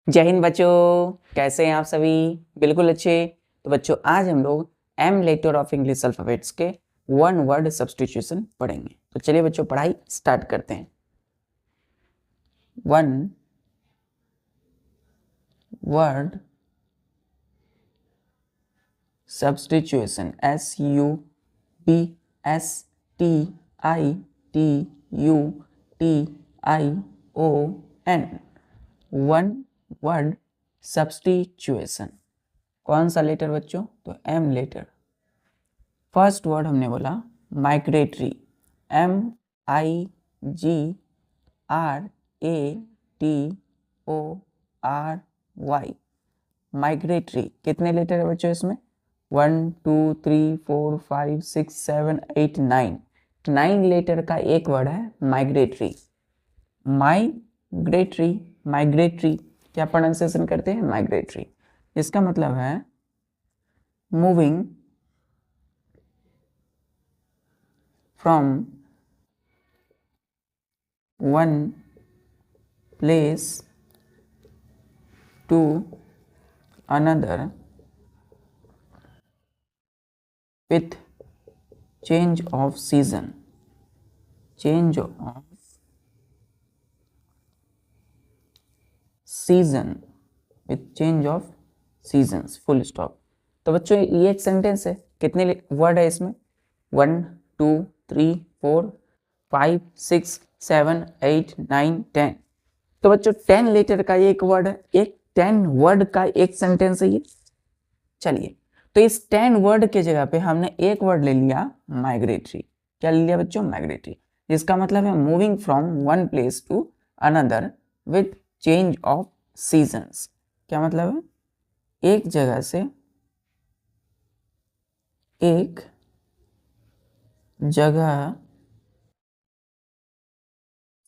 जय हिंद बच्चों, कैसे हैं आप सभी? बिल्कुल अच्छे। तो बच्चों आज हम लोग M letter of English alphabets के वन वर्ड सब्स्टिट्यूशन पढ़ेंगे। तो चलिए बच्चों पढ़ाई स्टार्ट करते हैं। One word substitution, SUBSTITUTION, one word substitution. कौन सा लेटर बच्चों? तो एम लेटर। फर्स्ट वर्ड हमने बोला माइग्रेटरी, MIGRATORY। माइग्रेटरी कितने लेटर है बच्चों इसमें? 1 2 3 4 5 6 7 8 9, 9 लेटर का एक वर्ड है माइग्रेटरी। माइग्रेटरी, माइग्रेटरी क्या प्रोनाउंसिएशन करते हैं? माइग्रेटरी। इसका मतलब है moving from one place to another with change of season, change of season, with change of seasons, full stop। तो बच्चों ये एक सेंटेंस है। कितने वर्ड है इसमें? 1 2 3 4 5 6 7 8 9 10। तो बच्चों 10 लेटर का एक वर्ड है, एक 10 वर्ड का एक सेंटेंस है ये। चलिए तो इस 10 वर्ड के जगह पे हमने एक वर्ड ले लिया माइग्रेटरी। क्या ले लिया बच्चों? माइग्रेटरी। जिसका मतलब है moving from one place to another with change of seasons. क्या मतलब है? एक जगह से एक जगह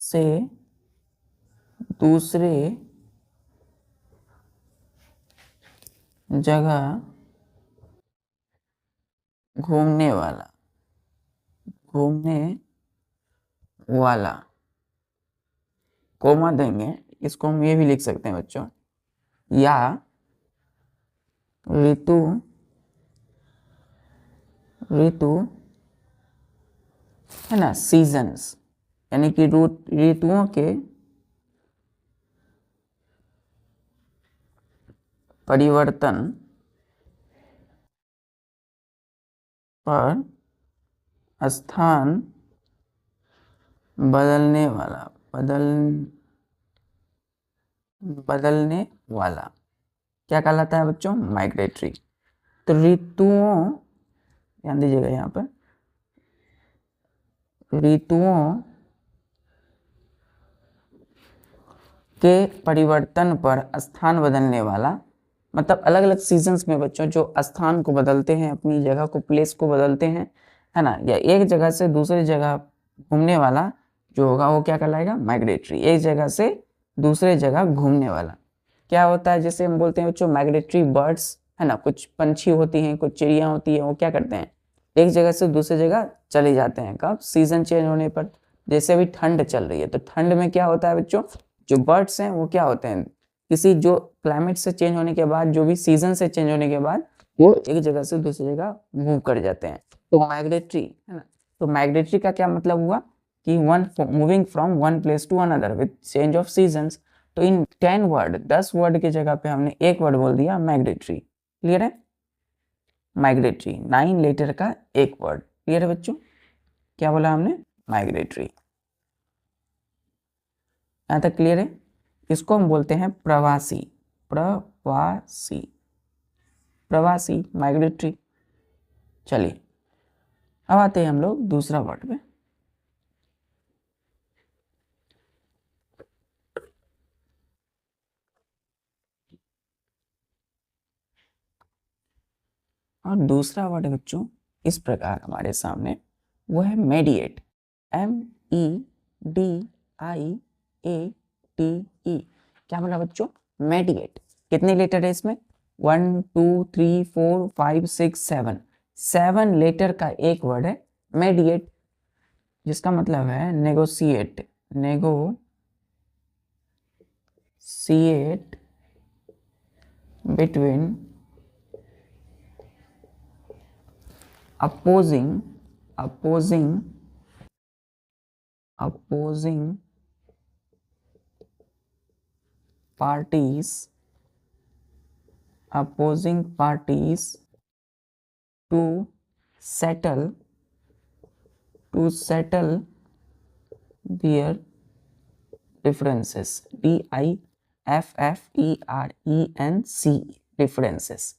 से दूसरे जगह घूमने वाला, घूमने वाला। कोमा देंगे, इसको हम ये भी लिख सकते हैं बच्चों, या ऋतु, ऋतु है ना, सीजन्स, यानी कि ऋतुओं के परिवर्तन पर स्थान बदलने वाला, बदलने वाला क्या कहलाता है बच्चों? माइग्रेटरी। तो ऋतुओं, ध्यान दीजिएगा यहाँ पर, ऋतुओं के परिवर्तन पर स्थान बदलने वाला, मतलब अलग अलग सीजन्स में बच्चों जो स्थान को बदलते हैं, अपनी जगह को, प्लेस को बदलते हैं, है ना, या एक जगह से दूसरी जगह घूमने वाला जो होगा वो क्या कहलाएगा? माइग्रेटरी। एक जगह से दूसरे जगह घूमने वाला क्या होता है? जैसे हम बोलते हैं बच्चों माइग्रेटरी बर्ड्स, है ना, कुछ पंछी होती हैं, कुछ चिड़िया होती है, वो क्या करते हैं? एक जगह से दूसरी जगह चले जाते हैं। कब? सीजन चेंज होने पर। जैसे अभी ठंड चल रही है तो ठंड में क्या होता है बच्चों? जो बर्ड्स हैं वो क्या होते हैं, किसी जो क्लाइमेट से चेंज होने के बाद, जो भी सीजन से चेंज होने के बाद वो एक जगह से दूसरी जगह मूव कर जाते हैं। तो माइग्रेटरी है ना। तो माइग्रेटरी का क्या मतलब हुआ कि one moving from one place to another with change of seasons. तो इन 10 वर्ड, 10 वर्ड की जगह पे हमने एक वर्ड बोल दिया माइग्रेटरी। क्लियर है? माइग्रेटरी 9 लेटर का एक वर्ड। क्लियर है बच्चों? क्या बोला हमने? माइग्रेटरी। यहां तक क्लियर है? इसको हम बोलते हैं प्रवासी, प्रवासी, प्रवासी, माइग्रेटरी। चलिए अब आते हैं हम लोग दूसरा वर्ड पे। और दूसरा वर्ड बच्चों इस प्रकार हमारे सामने, वो है मेडिएट, MEDIATE। क्या बोला बच्चों? मेडिएट। कितने लेटर है इसमें? 1 2 3 4 5 6 7, 7 लेटर का एक वर्ड है मेडिएट। जिसका मतलब है negotiate, negotiate between opposing parties to settle their differences. difference, differences.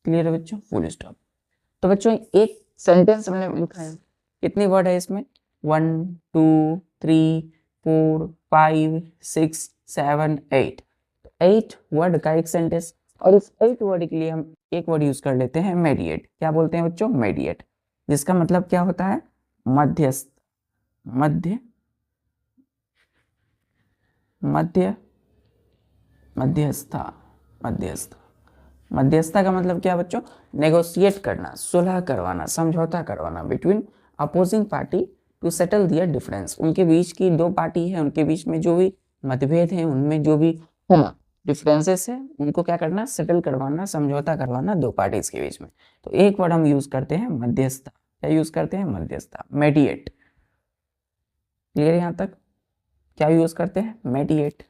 Clear है बच्चों? Full stop. तो बच्चों एक सेंटेंस हमने लिखा है, कितनी वर्ड है इसमें? 1 2 3 4 5 6 7 8, 8 वर्ड का एक सेंटेंस। और इस 8 वर्ड के लिए हम एक वर्ड यूज कर लेते हैं मेडिएट। क्या बोलते हैं बच्चों? मेडिएट, जिसका मतलब क्या होता है? मध्यस्थ, मध्यस्थता का मतलब क्या बच्चों? नेगोशिएट करना, सुलह करवाना, समझौता करवाना between opposing party to settle their difference. उनके बीच की दो पार्टी है, उनके बीच में जो भी मतभेद है, उनमें जो भी डिफरेंसेस है, उनको क्या करना? सेटल करवाना, समझौता करवाना दो पार्टीज के बीच में। तो एक वर्ड हम यूज करते हैं मध्यस्थता। क्या यूज करते हैं? मध्यस्थता, मेडिएट। क्लियर यहां तक? क्या यूज करते हैं? मेडिएट।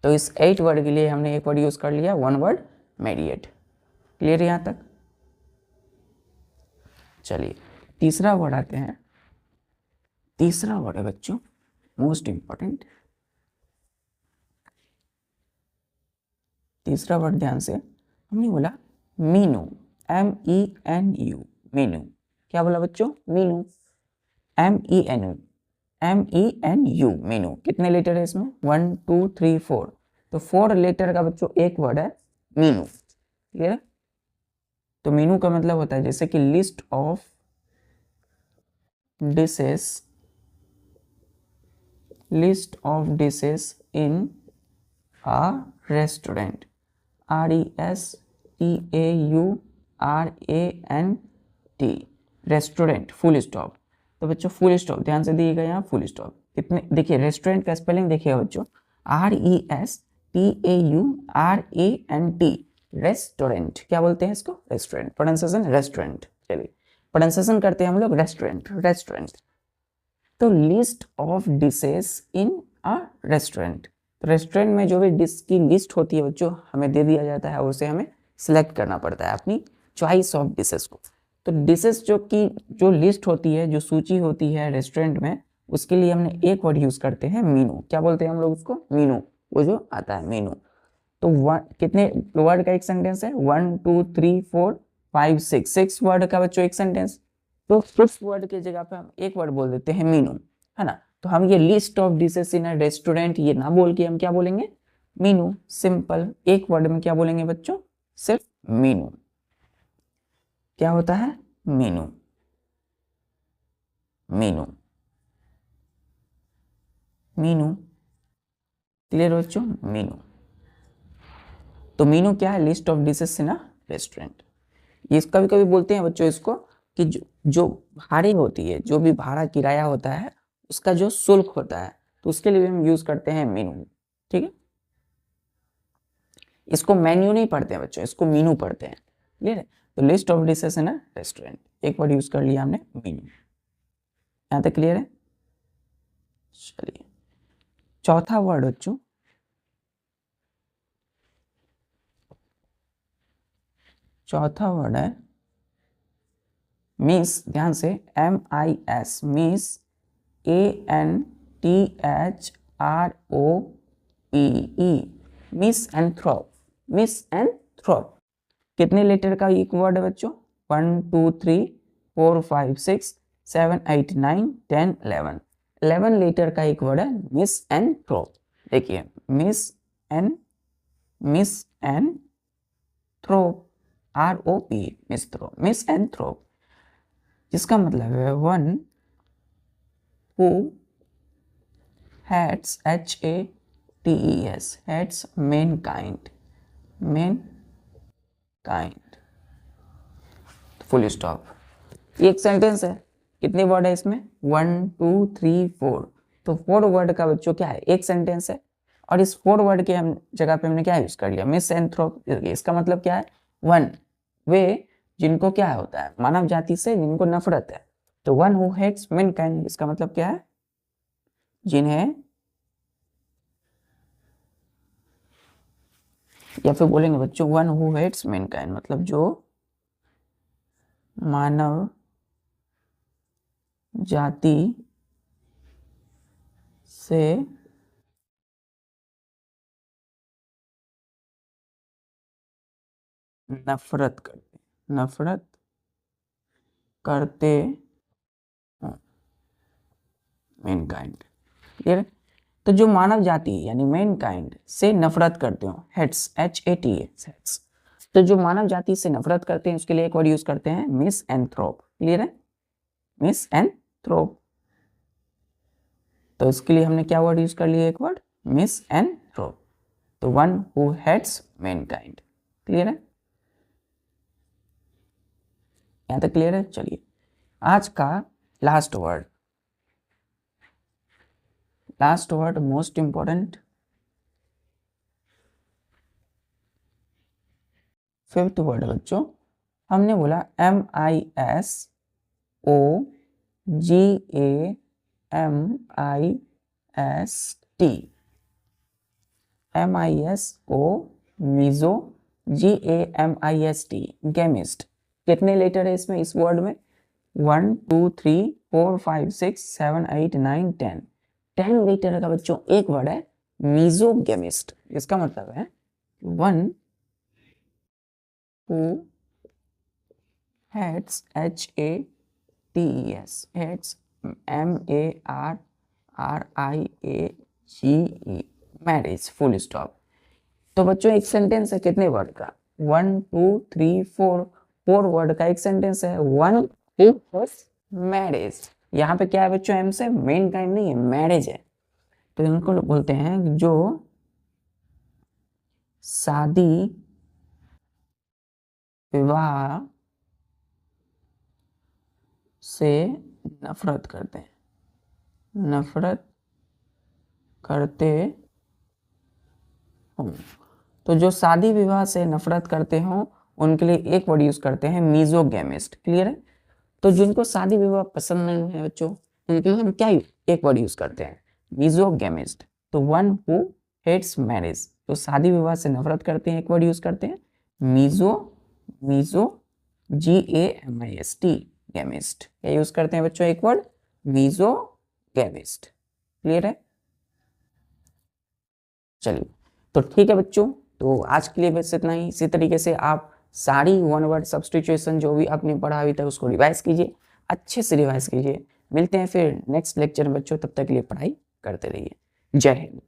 तो इस 8 वर्ड के लिए हमने एक वर्ड यूज कर लिया, 1 वर्ड मेडिएट। क्लियर यहां तक? चलिए तीसरा वर्ड आते हैं। तीसरा वर्ड है बच्चों मोस्ट इंपॉर्टेंट। तीसरा वर्ड ध्यान से, हमने बोला मीनू, MENU, मीनू। क्या बोला बच्चों? मीनू, MENU, मीनू। कितने लेटर है इसमें? 1 2 3 4। तो 4 लेटर का बच्चों एक वर्ड है मीनू। क्लियर? तो मीनू का मतलब होता है जैसे कि list of dishes in a restaurant, RESTAURANT, restaurant, full stop. तो बच्चों फुल स्टॉप ध्यान से दिएगा यहाँ, फुल स्टॉप। कितने? देखिए रेस्टोरेंट का स्पेलिंग देखिएगा बच्चों, RESTAURANT, रेस्टोरेंट। क्या बोलते हैं इसको? रेस्टोरेंट। Pronunciation restaurant. चलिए प्रोनाउंसिएशन करते हैं हम लोग रेस्टोरेंट। तो list of dishes in a restaurant. तो रेस्टोरेंट में जो भी डिश की लिस्ट होती है बच्चों हमें दे दिया जाता है, और उसे हमें सिलेक्ट करना पड़ता है अपनी चॉइस ऑफ डिशेस को। तो डिशेस जो लिस्ट होती है, जो सूची होती है रेस्टोरेंट में, उसके लिए हमने एक वर्ड यूज करते हैं मीनू। क्या बोलते हैं हम लोग उसको? मीनू। वो जो आता है मीनू। तो कितने वर्ड का एक सेंटेंस है? 1 2 3 4 5 6 वर्ड का बच्चों एक सेंटेंस। तो 6 वर्ड की जगह पे हम एक वर्ड बोल देते हैं मीनू, है ना। तो हम ये list of dishes in a restaurant ये ना बोल के हम क्या बोलेंगे? मीनू। सिंपल एक वर्ड में क्या बोलेंगे बच्चों? सिर्फ मीनू। क्या होता है? मीनू, मीनू, मीनू। क्लियर बच्चों? मीनू। तो मीनू क्या है? List of dishes in a restaurant. ये कभी कभी बोलते हैं बच्चों इसको कि जो भाड़ी होती है, जो भी भाड़ा किराया होता है, उसका जो शुल्क होता है, तो उसके लिए हम यूज करते हैं मीनू। ठीक है, इसको मेन्यू नहीं पढ़ते हैं बच्चों, इसको मीनू पढ़ते हैं। क्लियर है? तो list of dishes in a restaurant, एक वर्ड यूज कर लिया हमने मीनू। यहां तक क्लियर है? चलिए चौथा वर्ड बच्चों, चौथा वर्ड है मिस। ध्यान से, MIS, mis, ANTHROPE, misanthrope, misanthrope. कितने लेटर का एक वर्ड है बच्चों? 1 2 3 4 5 6 7 8 9 10 11, 11 लेटर का एक वर्ड है मिस एंड थ्रोप। देखिए misanthrope, ROP, misanthrope, misanthrope, जिसका मतलब है one who hates, HATES, hates mankind, full stop. एक सेंटेंस है, कितने वर्ड है इसमें? 1 2 3 4। तो 4 वर्ड का बच्चों क्या है? एक सेंटेंस है। और इस फोर वर्ड के हम जगह पे हमने क्या यूज कर लिया, मिसएंथ्रोप। इसका मतलब क्या है, वन, वे जिनको क्या होता है, मानव जाति से जिनको नफरत है। तो वन हु हेट्स मैनकाइंड, इसका मतलब क्या है, जिन्हें, या फिर बोलेंगे बच्चों वन हु हेट्स मैनकाइंड, मतलब जो मानव जाति से नफरत करते मैनकाइंड। क्लियर है? तो जो मानव जाति यानी मैनकाइंड से नफरत करते हो, हेट्स, हेट्स, तो जो मानव जाति से नफरत करते हैं उसके लिए एक वर्ड यूज करते हैं मिसएंथ्रोप। क्लियर है, मिसएंथ्रोप। तो इसके लिए हमने क्या वर्ड यूज कर लिया, एक वर्ड मिसएंथ्रोप। तो one who hates mankind. Clear है, यहां तक क्लियर है। चलिए आज का last word most important, fifth word बच्चों, हमने बोला MISO GAMIST, गेमिस्ट। कितने लेटर है इसमें, इस वर्ड में 1 2 3 4 5 6 7 8 9 10, 10 लेटर का बच्चों एक वर्ड है मीजोगेमिस्ट। इसका मतलब है one who hates, HATES, hates, MARRIAGE, marriage, full stop. तो बच्चों एक सेंटेंस है कितने वर्ड का, 1 2 3 4, 4 वर्ड का एक सेंटेंस है, वन हु हेट्स मैरिज। यहाँ पे क्या है बच्चों, एम से मेन काइंड नहीं है, मैरिज है। तो इनको बोलते हैं जो शादी विवाह से नफरत करते हैं, तो जो शादी विवाह से नफरत करते हो उनके लिए एक वर्ड यूज करते हैं मीजोगेमिस्ट। क्लियर है? तो जिनको शादी विवाह पसंद नहीं है बच्चों, उनके लिए हम क्या एक वर्ड यूज करते हैं, मीजोगेमिस्ट। तो वन हु हेट्स मैरिज, तो शादी विवाह से नफरत करते हैं, एक वर्ड यूज करते हैं मीजो GAMIST, गेमिस्ट। क्या यूज करते हैं बच्चों, एक वर्ड मीजोगेमिस्ट। क्लियर है? चलिए तो ठीक है बच्चों, तो आज के लिए बस इतना ही। इसी तरीके से आप सारी वन वर्ड सब्स्टिट्यूशन जो भी आपने पढ़ा अभी तक उसको रिवाइज कीजिए, अच्छे से रिवाइज कीजिए। मिलते हैं फिर नेक्स्ट लेक्चर में बच्चों, तब तक के लिए पढ़ाई करते रहिए। जय हिंद।